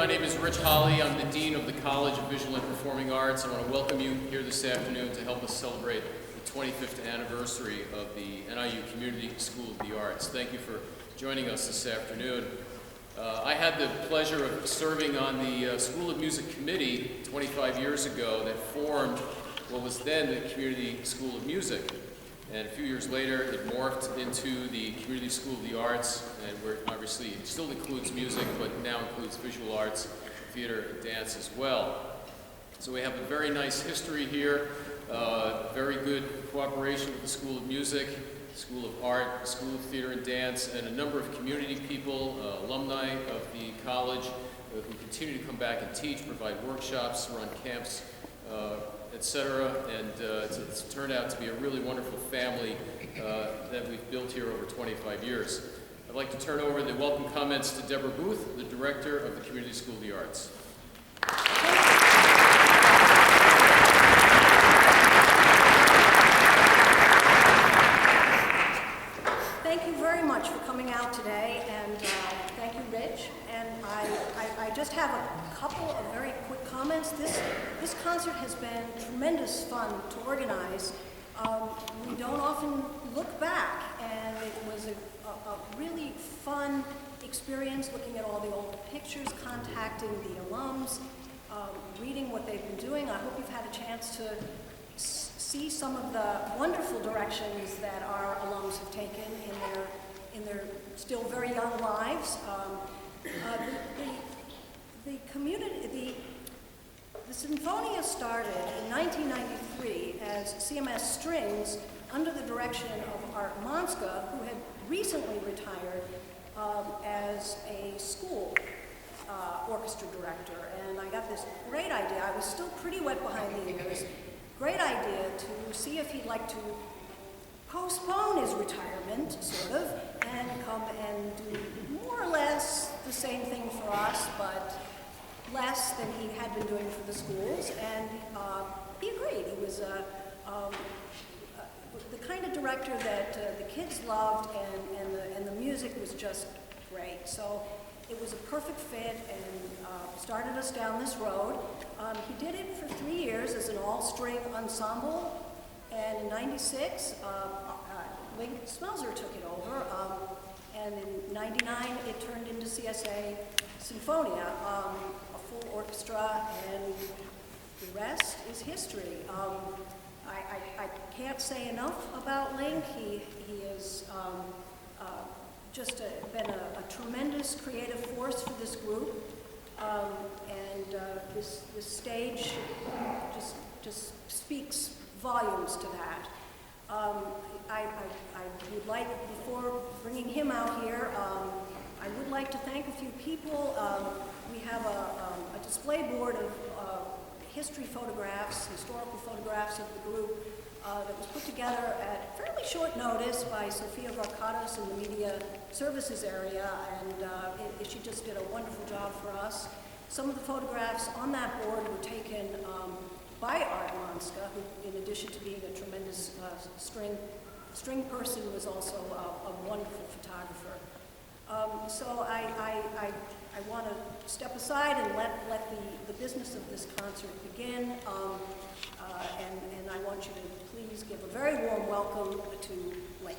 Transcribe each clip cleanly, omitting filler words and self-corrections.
My name is Rich Holly. I'm the Dean of the College of Visual and Performing Arts. I want to welcome you here this afternoon to help us celebrate the 25th anniversary of the NIU Community School of the Arts. Thank you for joining us this afternoon. I had the pleasure of serving on the School of Music Committee 25 years ago that formed what was then the Community School of Music. And a few years later, it morphed into the Community School of the Arts, and where obviously it still includes music, but now includes visual arts, theater, and dance as well. So we have a very nice history here, very good cooperation with the School of Music, School of Art, School of Theater and Dance, and a number of community people, alumni of the college, who continue to come back and teach, provide workshops, run camps, etc. And it's turned out to be a really wonderful family that we've built here over 25 years. I'd like to turn over the welcome comments to Deborah Booth, the Director of the Community School of the Arts. Thank you very much for coming out today, and thank you, Rich. And I just have a couple of very quick comments. This concert has been tremendous fun to organize. We don't often look back, and it was a really fun experience looking at all the old pictures, contacting the alums, reading what they've been doing. I hope you've had a chance to see some of the wonderful directions that our alums have taken in their still very young lives. The Sinfonia started in 1993 as CMS Strings under the direction of Art Monska, who had recently retired as a school orchestra director. And I got this great idea. I was still pretty wet behind the ears. Great idea to see if he'd like to postpone his retirement, sort of, and come and do more or less the same thing for us, but less than he had been doing for the schools. And he agreed. He was the kind of director that the kids loved, and the music was just great. So it was a perfect fit, and started us down this road. He did it for 3 years as an all-string ensemble, and in '96, Link Smelzer took it over, and in '99, it turned into CSA Sinfonia, a full orchestra, and the rest is history. I can't say enough about Link. He has just been a tremendous creative force for this group. And this stage just speaks volumes to that. I would like, before bringing him out here, I would like to thank a few people. We have a display board of history photographs, historical photographs of the group that was put together at fairly short notice by Sophia Varkatos in the media services area, and she just did a wonderful job for us. Some of the photographs on that board were taken by Art Monska, who, in addition to being a tremendous string person, was also a wonderful photographer. So I want to step aside and let the business of this concert begin, and I want you to please give a very warm welcome to Link.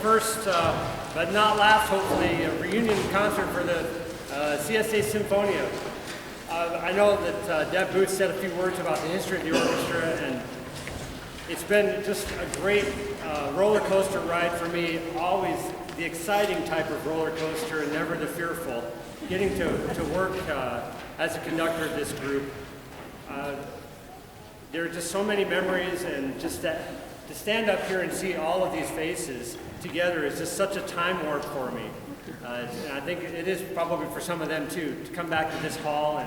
first, but not last, hopefully, reunion concert for the CSA Sinfonia. I know that Deb Booth said a few words about the history of the orchestra, and it's been just a great roller coaster ride for me, always the exciting type of roller coaster and never the fearful. Getting to work as a conductor of this group. There are just so many memories, and just that to stand up here and see all of these faces together is just such a time warp for me. And I think it is probably for some of them too, to come back to this hall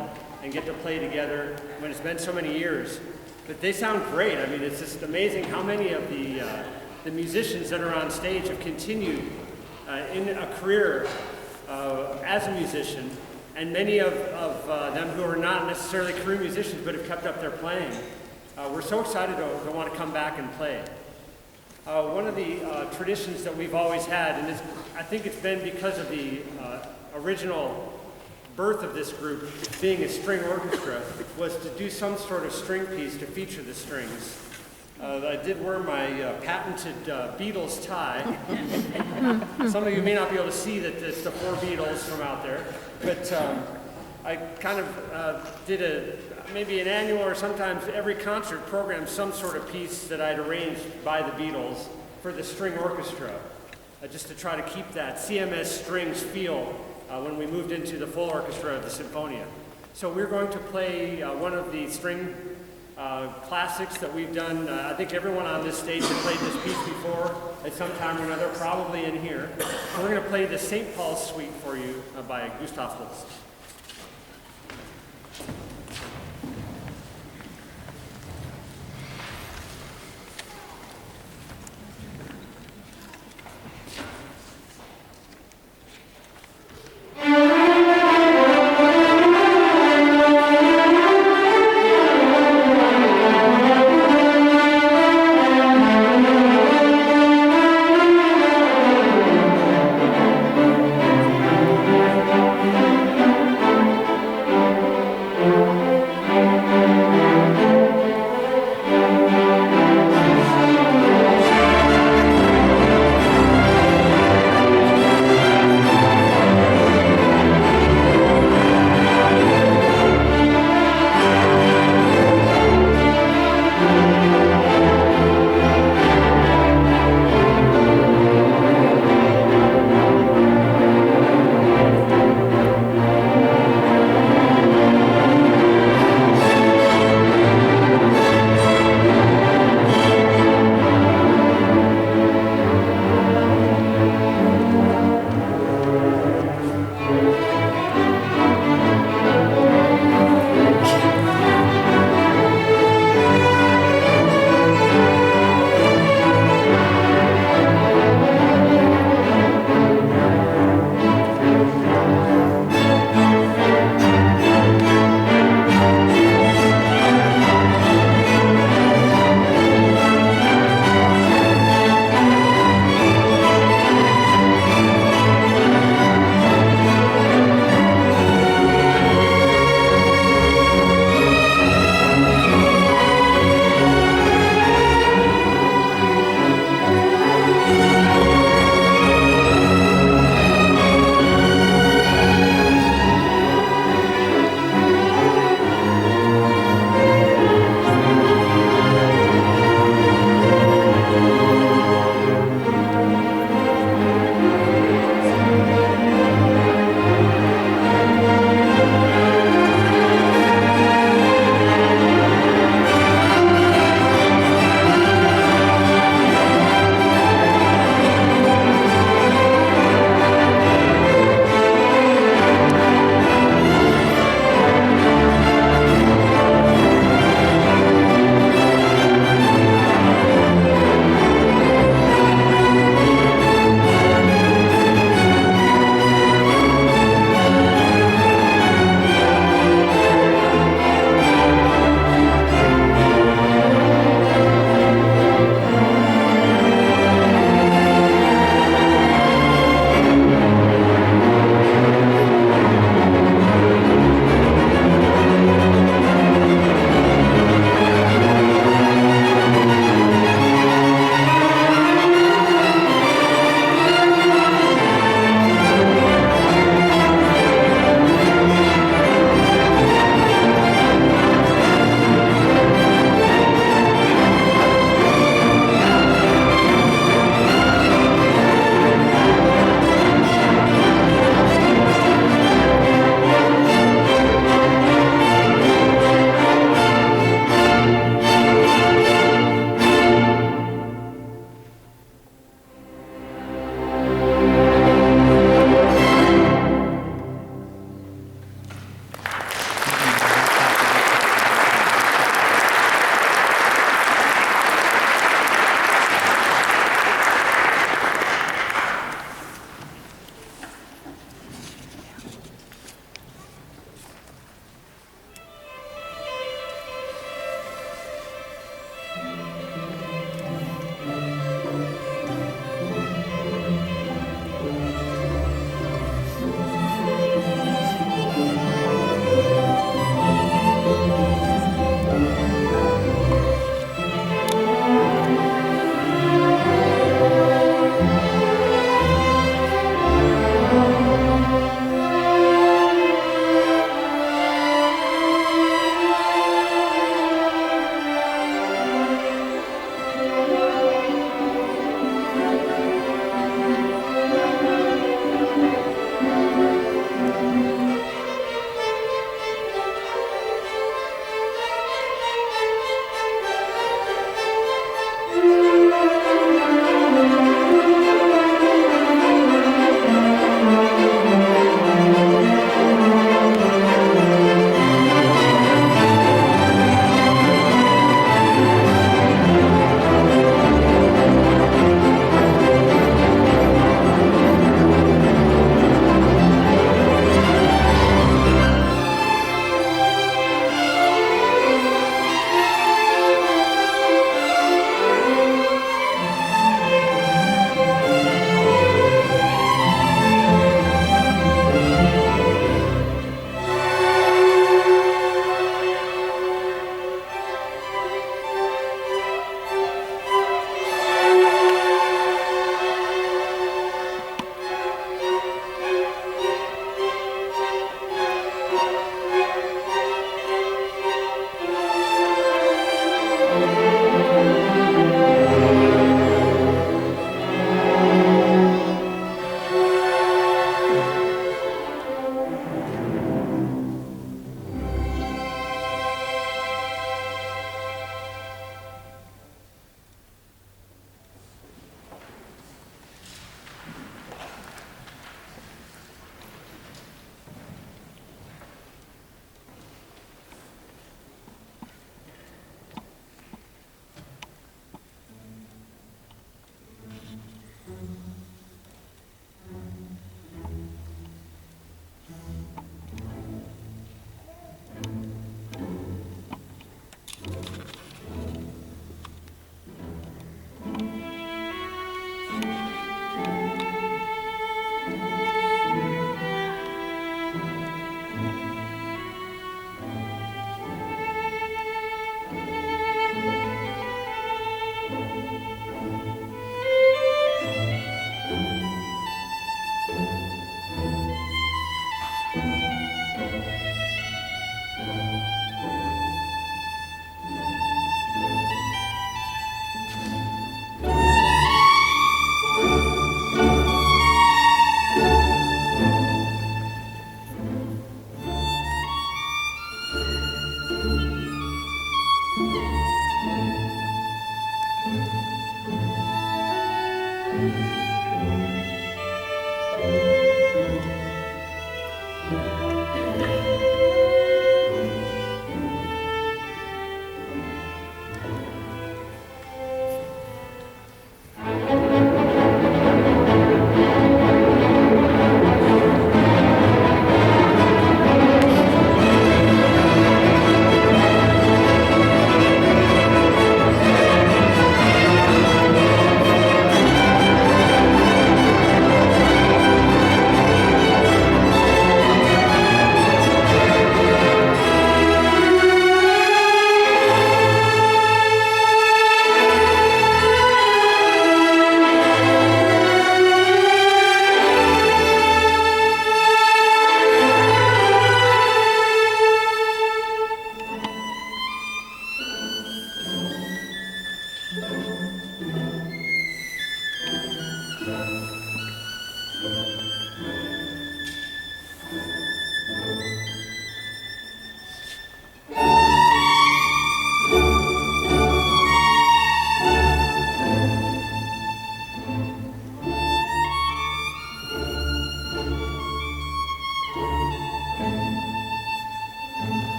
and get to play together when it's been so many years. But they sound great. I mean, it's just amazing how many of the musicians that are on stage have continued in a career as a musician, and many of them who are not necessarily career musicians but have kept up their playing. We're so excited to want to come back and play. One of the traditions that we've always had, and I think it's been because of the original birth of this group being a string orchestra, was to do some sort of string piece to feature the strings. I did wear my patented Beatles tie. Some of you may not be able to see that it's the 4 Beatles from out there, but I kind of did maybe an annual or sometimes every concert program some sort of piece that I'd arranged by the Beatles for the string orchestra, just to try to keep that CMS strings feel when we moved into the full orchestra of the Sinfonia. So we're going to play one of the string classics that we've done. I think everyone on this stage has played this piece before at some time or another, probably in here. We're going to play the St. Paul's Suite for you by Gustav Holst.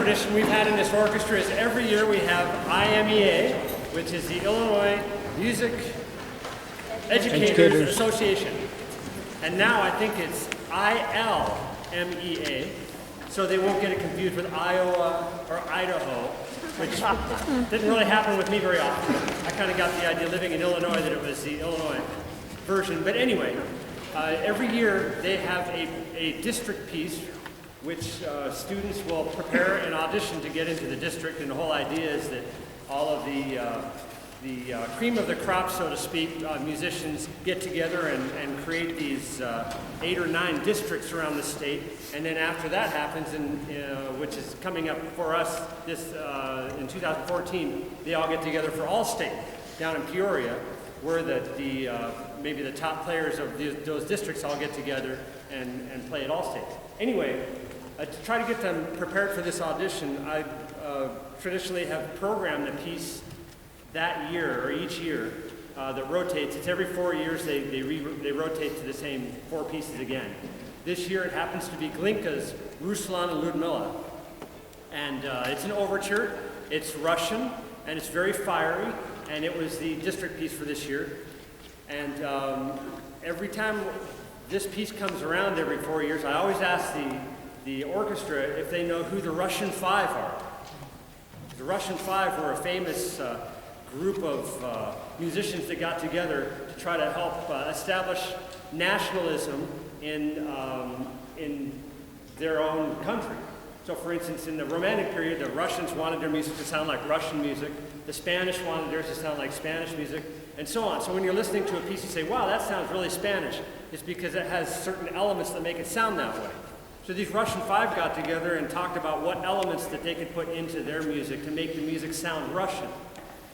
tradition we've had in this orchestra is every year we have IMEA, which is the Illinois Music Educators Association. And now I think it's ILMEA, so they won't get it confused with Iowa or Idaho, which didn't really happen with me very often. I kind of got the idea living in Illinois that it was the Illinois version. But anyway, every year they have a district piece which students will prepare and audition to get into the district, and the whole idea is that all of the cream of the crop, so to speak, musicians get together and create these 8 or 9 districts around the state, and then after that happens, which is coming up for us this in 2014, they all get together for All-State down in Peoria, where maybe the top players of those districts all get together and play at All-State. Anyway, to try to get them prepared for this audition, I traditionally have programmed a piece that year, or each year, that rotates. It's every 4 years they rotate to the same 4 pieces again. This year it happens to be Glinka's Ruslan and Ludmilla. And it's an overture, it's Russian, and it's very fiery, and it was the district piece for this year. And every time this piece comes around every 4 years, I always ask the orchestra if they know who the Russian Five are. The Russian Five were a famous group of musicians that got together to try to help establish nationalism in their own country. So for instance, in the Romantic period, the Russians wanted their music to sound like Russian music, the Spanish wanted theirs to sound like Spanish music, and so on. So when you're listening to a piece, you say, wow, that sounds really Spanish. It's because it has certain elements that make it sound that way. So these Russian Five got together and talked about what elements that they could put into their music to make the music sound Russian.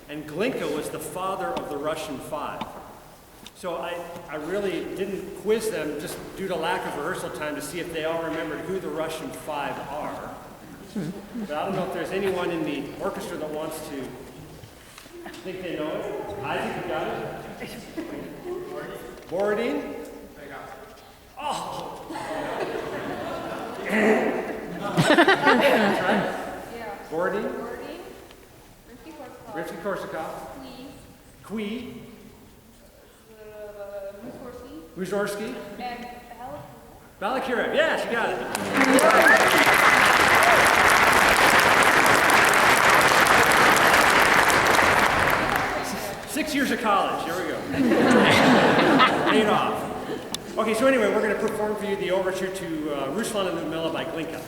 And Glinka was the father of the Russian Five. So I really didn't quiz them just due to lack of rehearsal time to see if they all remembered who the Russian Five are. But I don't know if there's anyone in the orchestra that wants to think they know it. Isaac, you got it? Borodin? I got it. Oh! That's right. Yeah. Borodin? Rimsky-Korsakov. Rimsky-Korsakov. Qui. Mussorgsky. Mussorgsky. And Balakirev. Yes, you got it. 6 years of college. Here we go. Paid off. Okay, so anyway, we're going to perform for you the overture to Ruslan and Ludmilla by Glinka.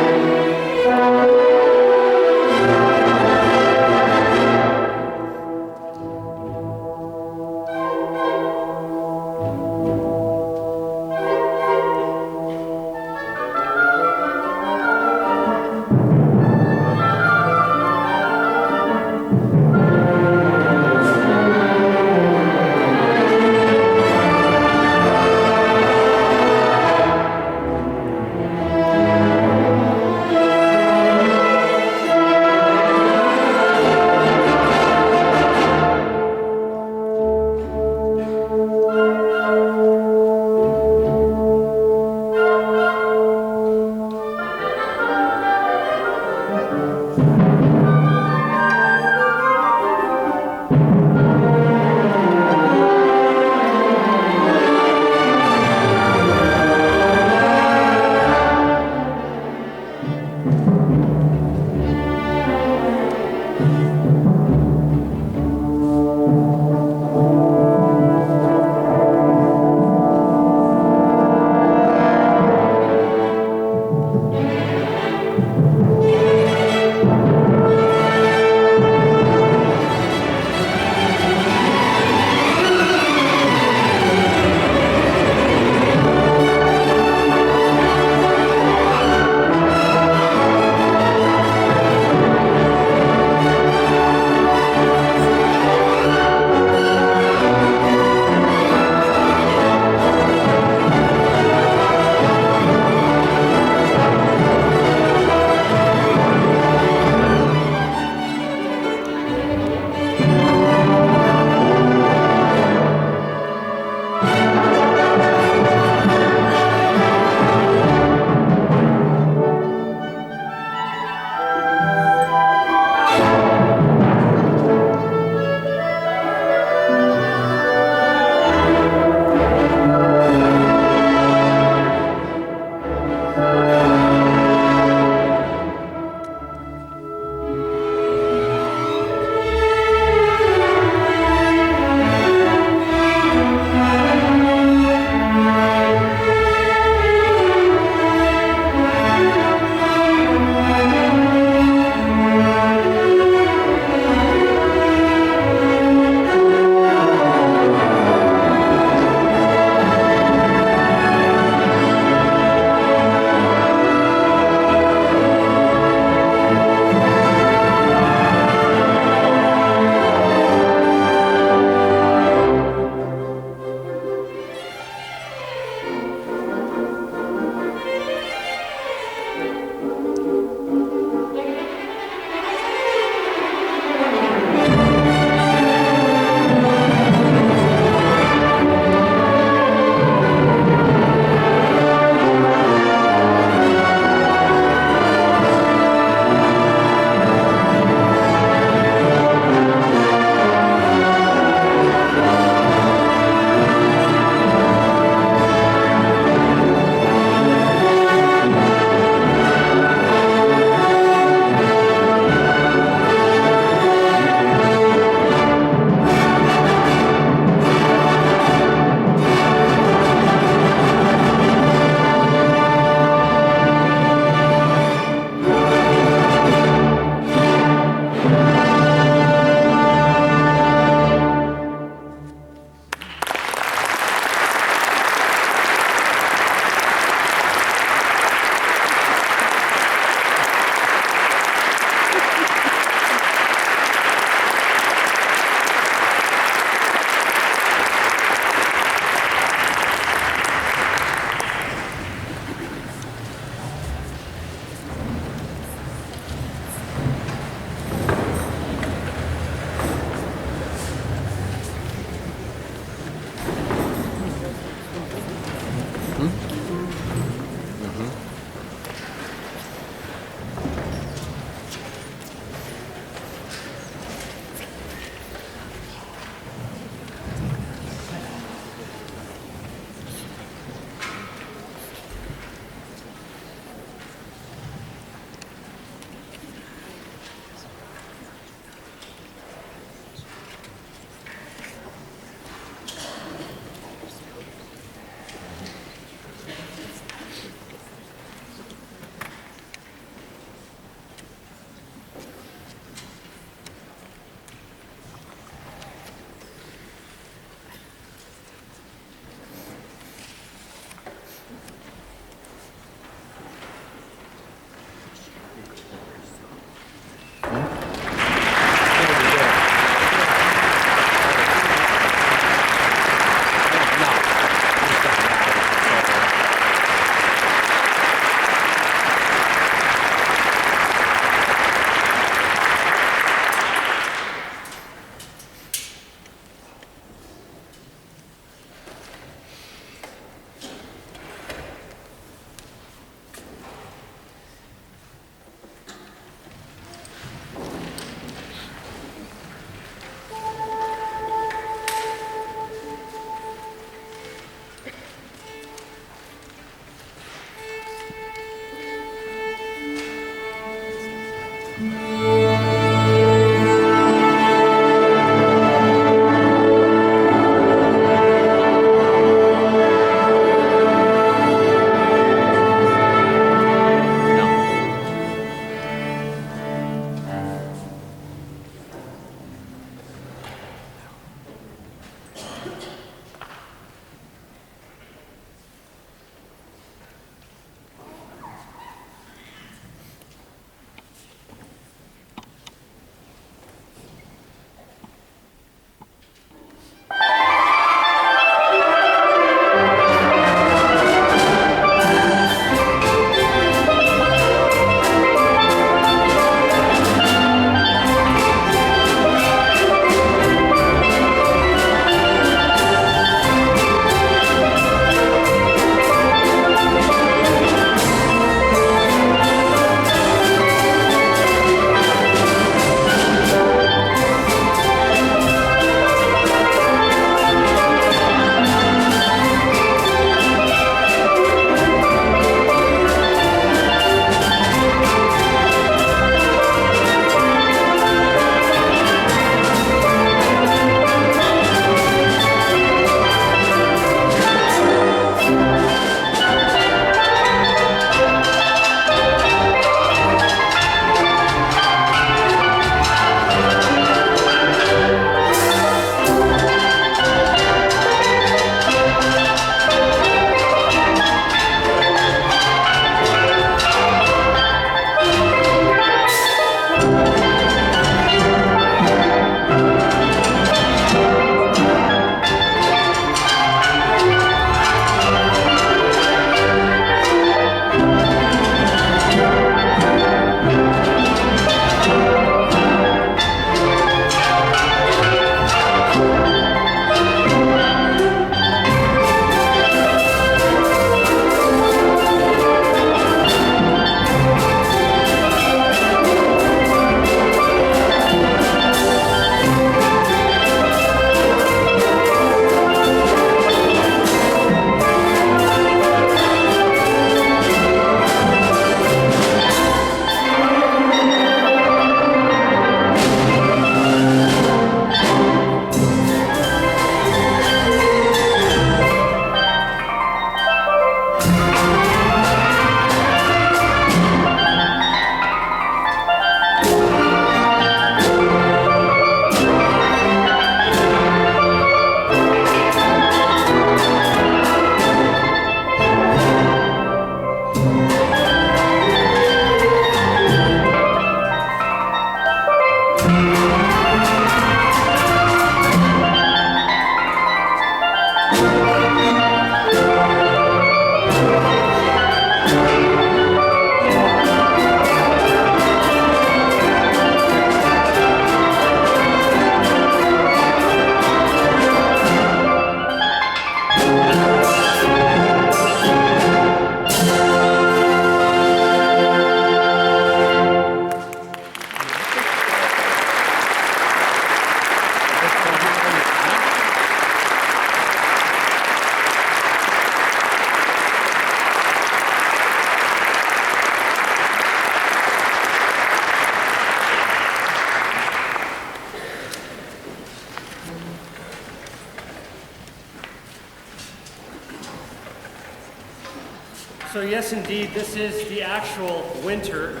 So yes, indeed, this is the actual winter,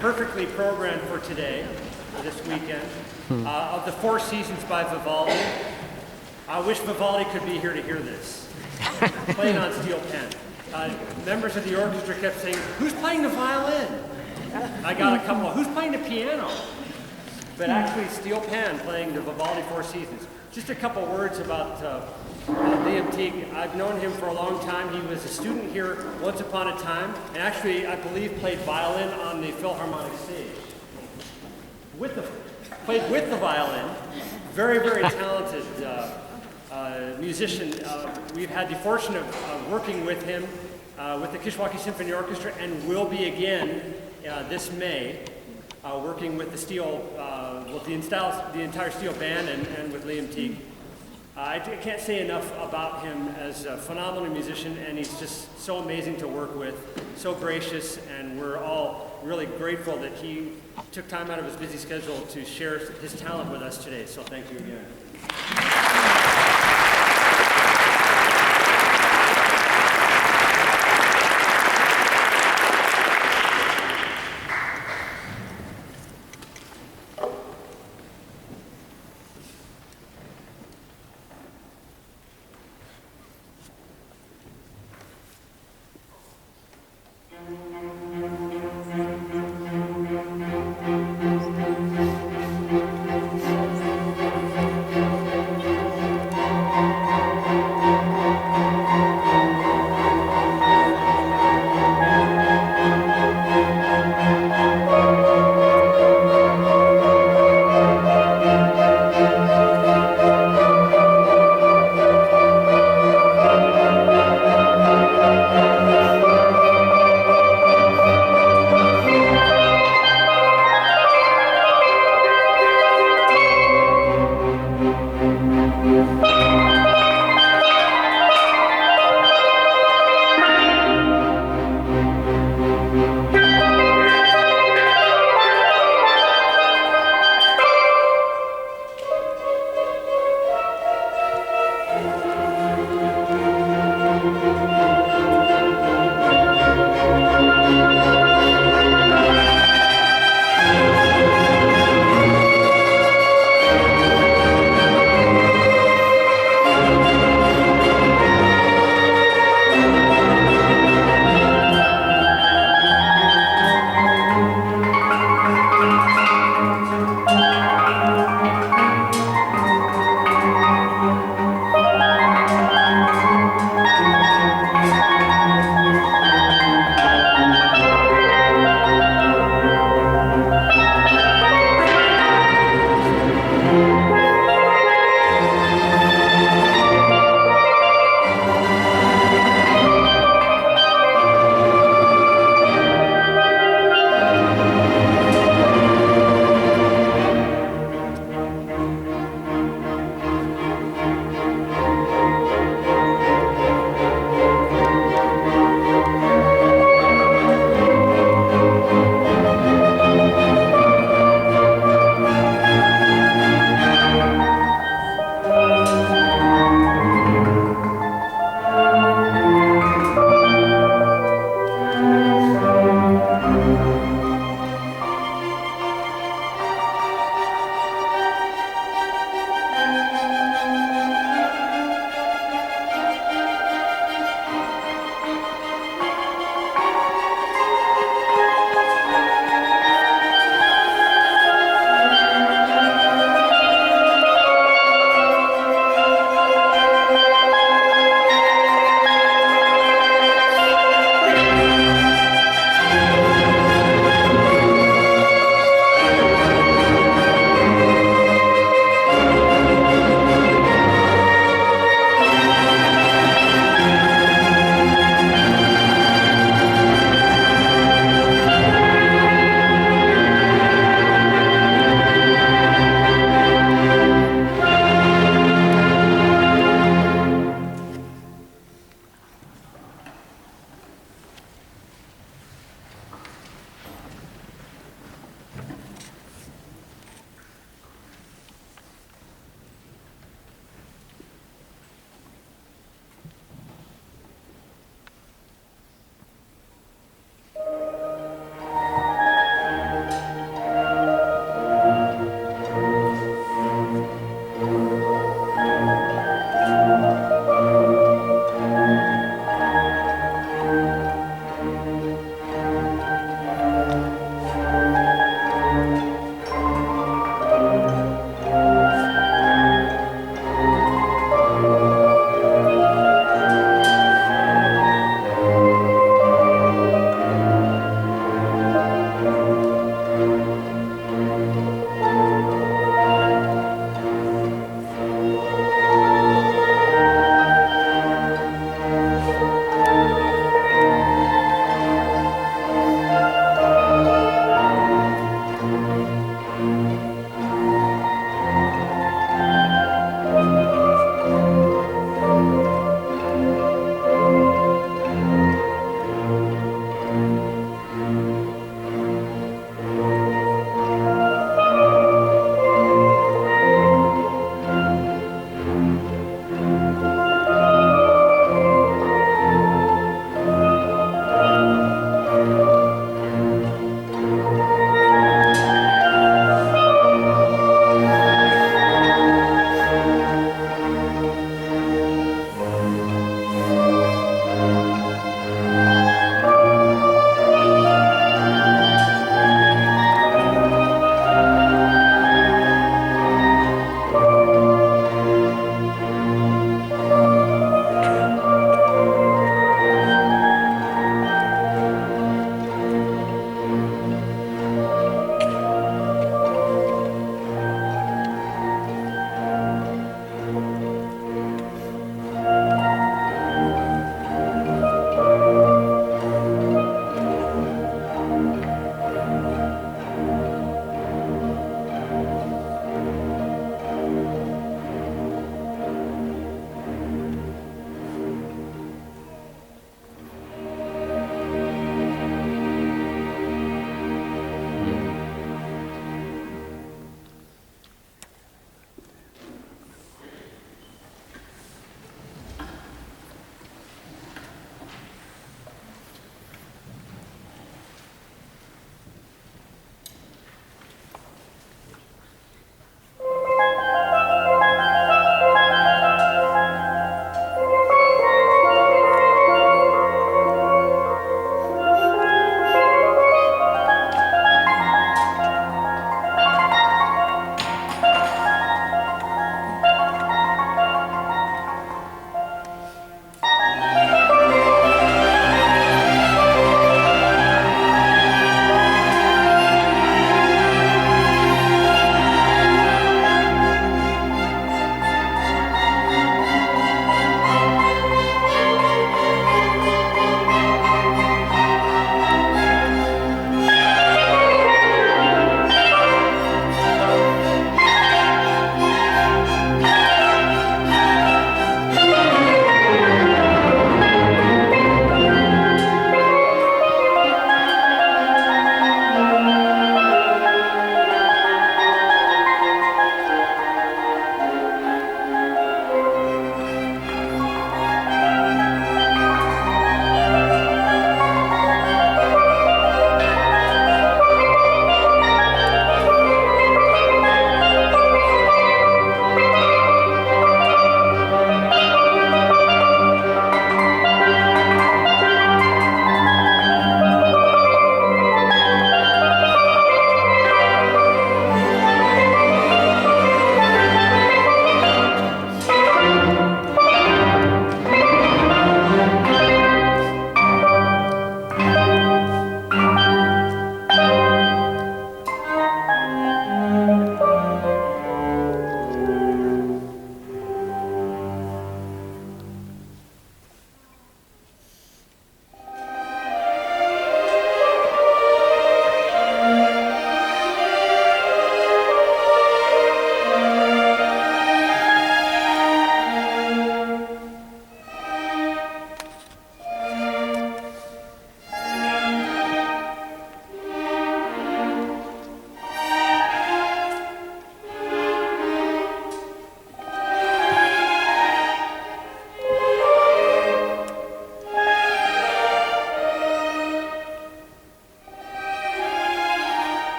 perfectly programmed for today, for this weekend, of the Four Seasons by Vivaldi. I wish Vivaldi could be here to hear this, playing on steel pen. Members of the orchestra kept saying, "Who's playing the violin?" I got a couple, "Who's playing the piano?" But actually, steel pan playing the Vivaldi Four Seasons. Just a couple words about Liam Teague. I've known him for a long time. He was a student here once upon a time, and actually, I believe, played violin on the Philharmonic stage. Played with the violin. Very, very talented musician. We've had the fortune of working with him with the Kishwaukee Symphony Orchestra, and will be again this May, working with the steel, with the entire steel band and with Liam Teague. I can't say enough about him as a phenomenal musician, and he's just so amazing to work with, so gracious, and we're all really grateful that he took time out of his busy schedule to share his talent with us today. So thank you again.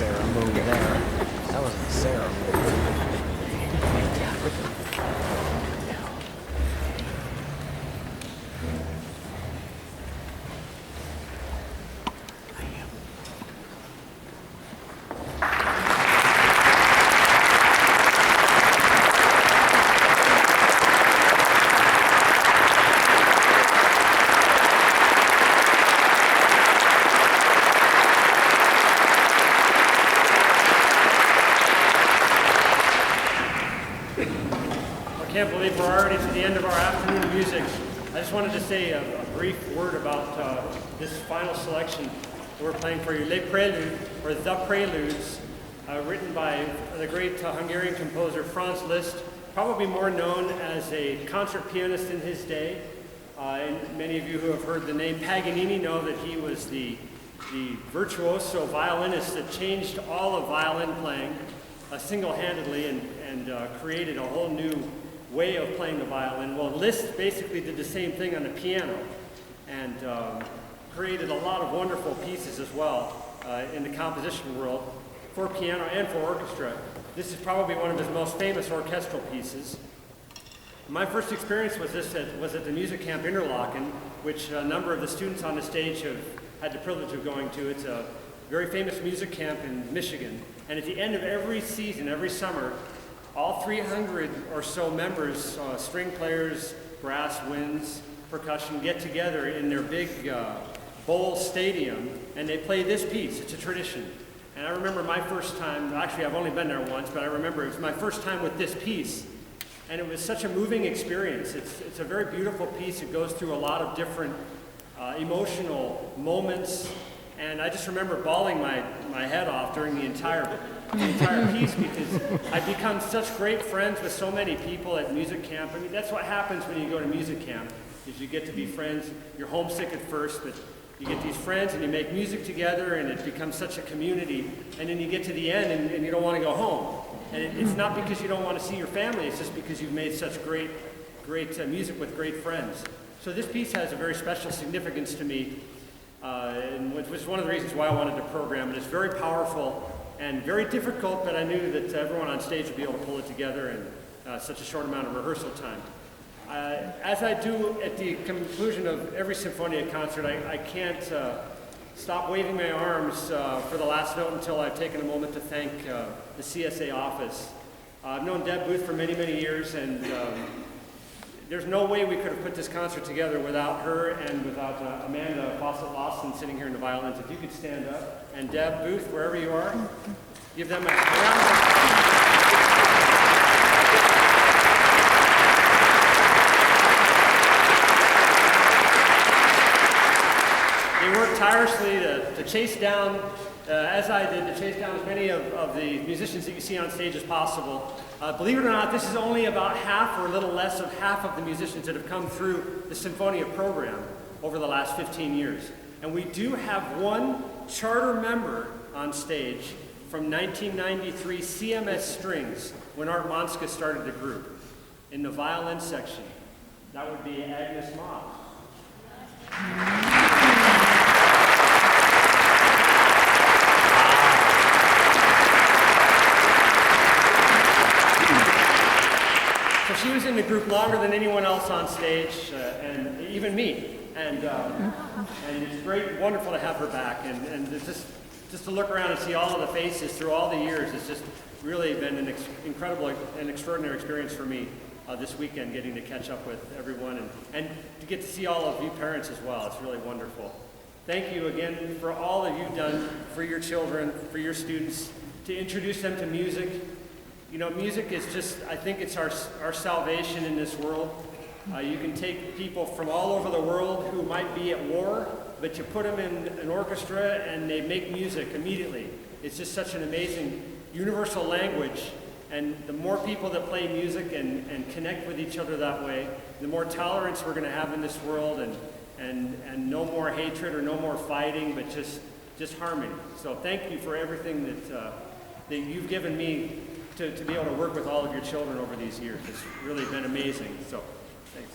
Sarah move there. That was a Sarah move. I can't believe we're already to the end of our afternoon music. I just wanted to say a brief word about this final selection we're playing for you. Les Préludes, or The Preludes, written by the great Hungarian composer Franz Liszt, probably more known as a concert pianist in his day. And many of you who have heard the name Paganini know that he was the virtuoso violinist that changed all of violin playing single-handedly and created a whole new way of playing the violin. Well, Liszt basically did the same thing on the piano and created a lot of wonderful pieces as well in the composition world for piano and for orchestra. This is probably one of his most famous orchestral pieces. My first experience was at the music camp Interlaken, which a number of the students on the stage have had the privilege of going to. It's a very famous music camp in Michigan. And at the end of every season, every summer, all 300 or so members, string players, brass, winds, percussion, get together in their big bowl stadium, and they play this piece. It's a tradition. And I remember my first time, actually I've only been there once, but I remember it was my first time with this piece. And it was such a moving experience. It's a very beautiful piece. It goes through a lot of different emotional moments. And I just remember bawling my head off during the entire piece because I've become such great friends with so many people at music camp. I mean, that's what happens when you go to music camp, is you get to be friends. You're homesick at first, but you get these friends and you make music together and it becomes such a community. And then you get to the end and you don't want to go home. And it's not because you don't want to see your family, it's just because you've made such great music with great friends. So this piece has a very special significance to me, and which was one of the reasons why I wanted to program it. It's very powerful and very difficult, but I knew that everyone on stage would be able to pull it together in such a short amount of rehearsal time. As I do at the conclusion of every Sinfonia concert, I can't stop waving my arms for the last note until I've taken a moment to thank the CSA office. I've known Deb Booth for many, many years, and there's no way we could have put this concert together without her and without Amanda Fawcett-Lawson sitting here in the violins. If you could stand up. And Deb Booth, wherever you are, give them a round of applause. They worked tirelessly to chase down, as I did, to chase down as many of the musicians that you see on stage as possible. Believe it or not, this is only about half or a little less of half of the musicians that have come through the Sinfonia program over the last 15 years. And we do have one charter member on stage from 1993 CMS Strings, when Art Monska started the group, in the violin section. That would be Agnes Moss. So she was in the group longer than anyone else on stage, and even me. And it's great, wonderful to have her back. And it's just to look around and see all of the faces through all the years, it's just really been an incredible and extraordinary experience for me this weekend, getting to catch up with everyone and to get to see all of you parents as well. It's really wonderful. Thank you again for all that you've done for your children, for your students, to introduce them to music. You know, music is just, I think it's our salvation in this world. You can take people from all over the world who might be at war, but you put them in an orchestra and they make music immediately. It's just such an amazing universal language, and the more people that play music and connect with each other that way, the more tolerance we're going to have in this world, and no more hatred or no more fighting, but just harmony. So thank you for everything that you've given me to be able to work with all of your children over these years. It's really been amazing. So thanks.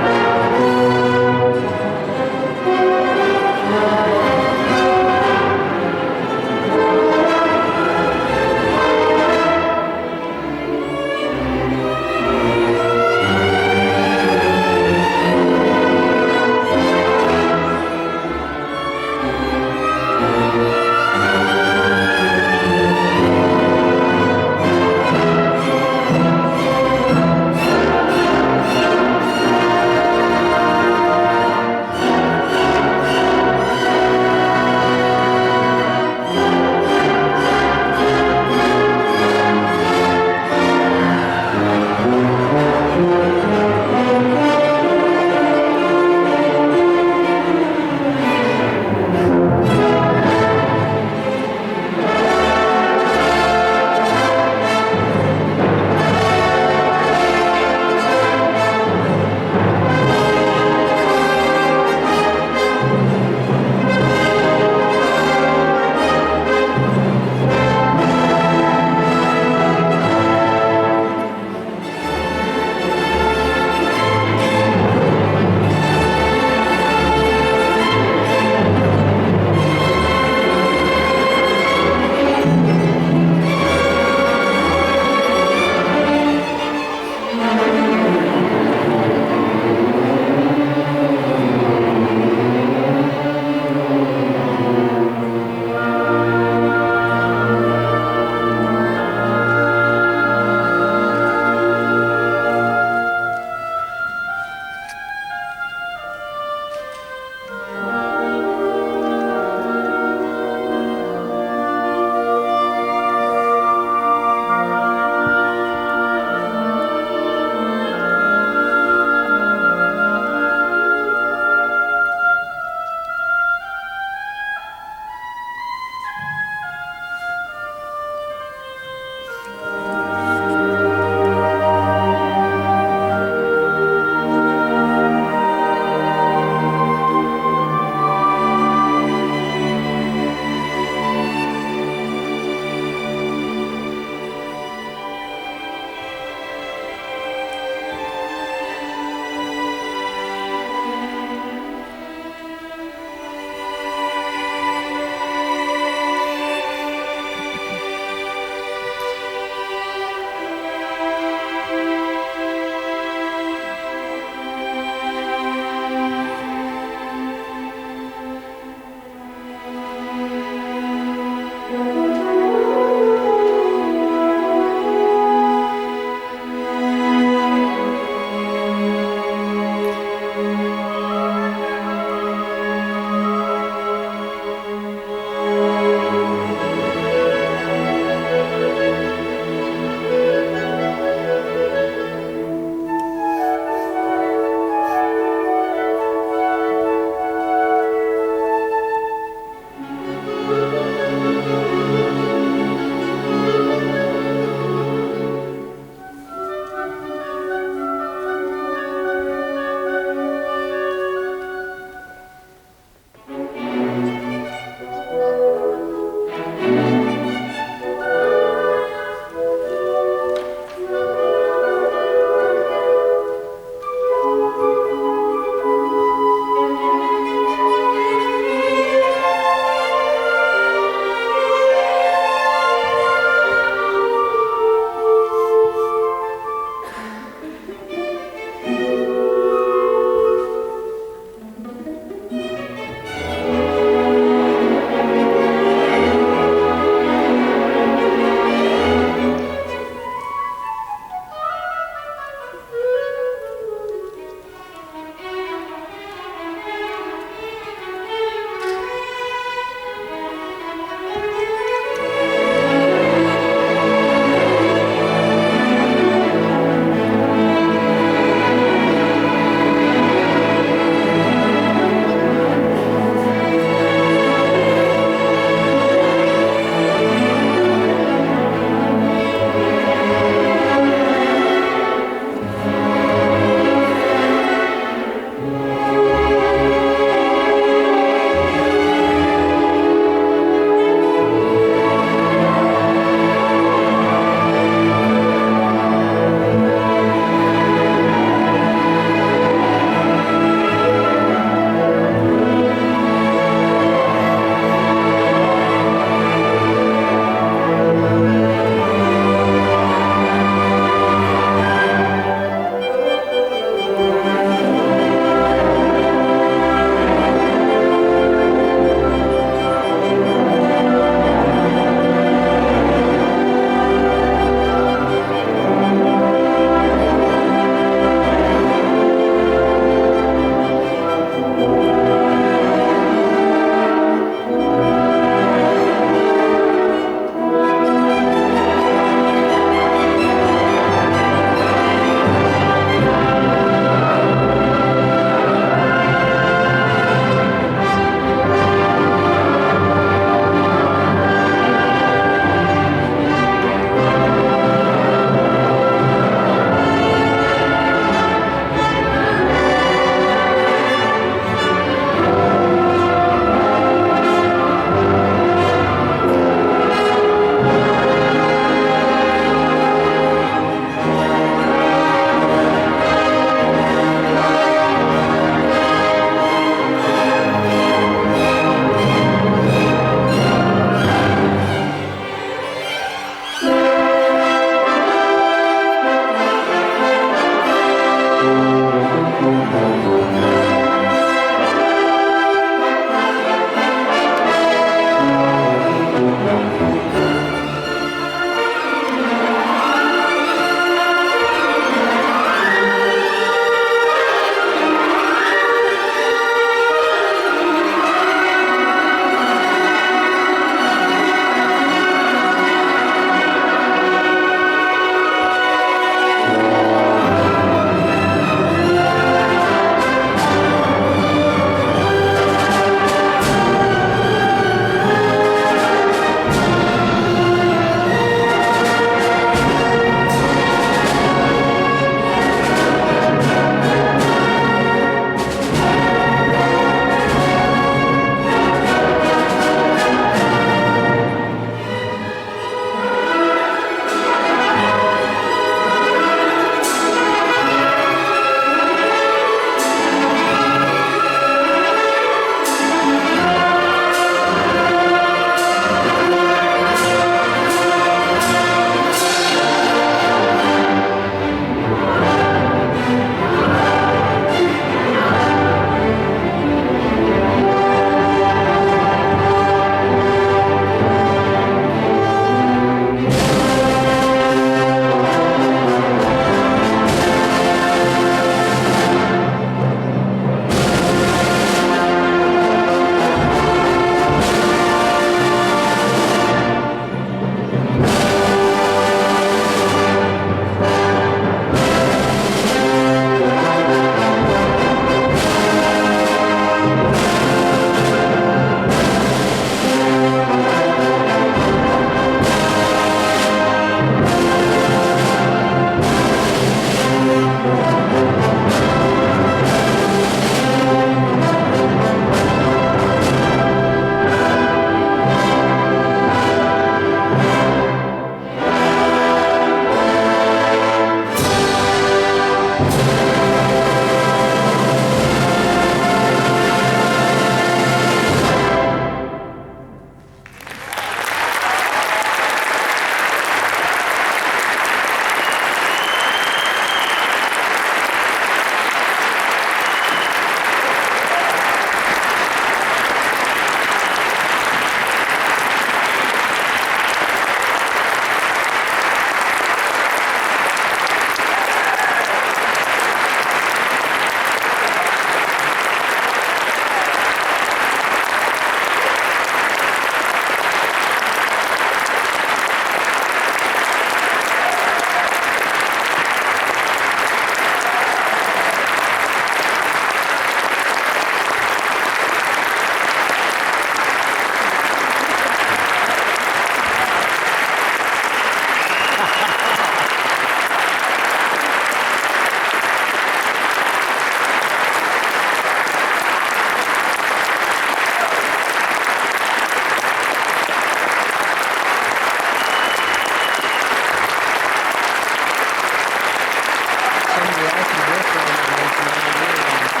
the Austin Bristol in 1991.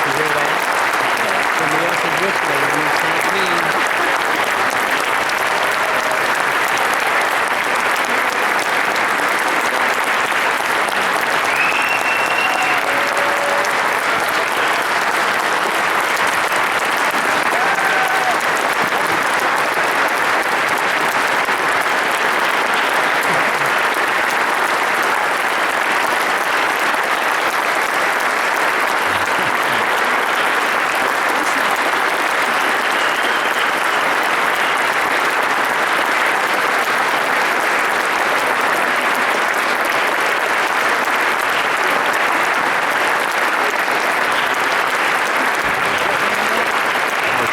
You hear that? From the Austin Bristol in St. Louis.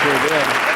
Sure did.